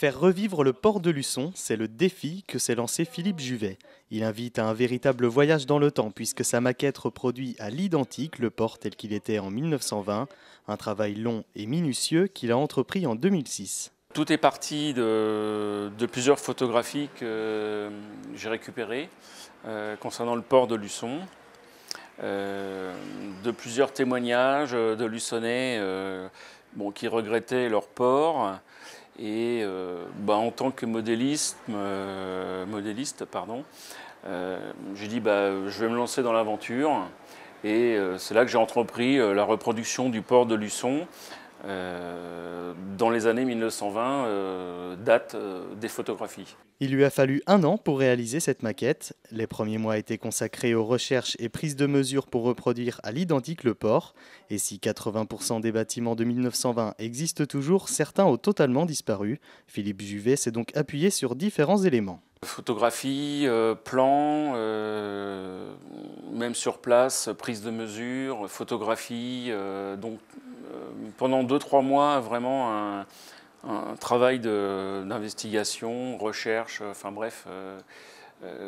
Faire revivre le port de Luçon, c'est le défi que s'est lancé Philippe Juvet. Il invite à un véritable voyage dans le temps puisque sa maquette reproduit à l'identique le port tel qu'il était en 1920, un travail long et minutieux qu'il a entrepris en 2006. Tout est parti de plusieurs photographies que j'ai récupérées concernant le port de Luçon, de plusieurs témoignages de Luçonnais qui regrettaient leur port. Et en tant que modéliste, j'ai dit je vais me lancer dans l'aventure. Et c'est là que j'ai entrepris la reproduction du port de Luçon dans les années 1920, date des photographies. Il lui a fallu 1 an pour réaliser cette maquette. Les premiers mois étaient consacrés aux recherches et prises de mesures pour reproduire à l'identique le port. Et si 80% des bâtiments de 1920 existent toujours, certains ont totalement disparu. Philippe Juvet s'est donc appuyé sur différents éléments. Photographie, plans, même sur place, prise de mesures, photographie. Pendant 2-3 mois, vraiment un travail d'investigation, recherche,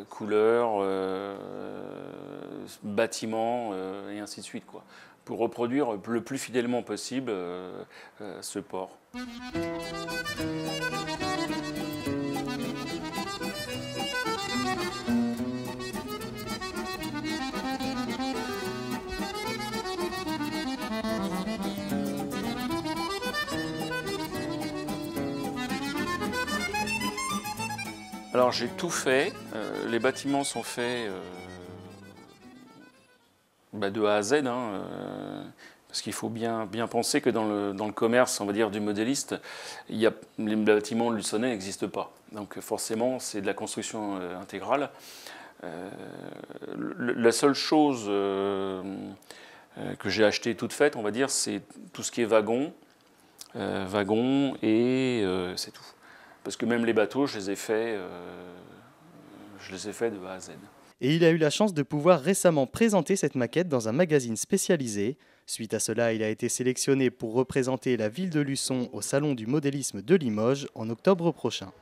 couleurs, bâtiments et ainsi de suite, pour reproduire le plus fidèlement possible ce port. Alors j'ai tout fait, les bâtiments sont faits de A à Z, parce qu'il faut bien penser que dans le commerce, on va dire, du modéliste, les bâtiments luçonnais n'existent pas. Donc forcément, c'est de la construction intégrale. La seule chose que j'ai achetée toute faite, on va dire, c'est tout ce qui est wagon et c'est tout. Parce que même les bateaux, je les ai faits de A à Z. Et il a eu la chance de pouvoir récemment présenter cette maquette dans un magazine spécialisé. Suite à cela, il a été sélectionné pour représenter la ville de Luçon au Salon du modélisme de Limoges en octobre prochain.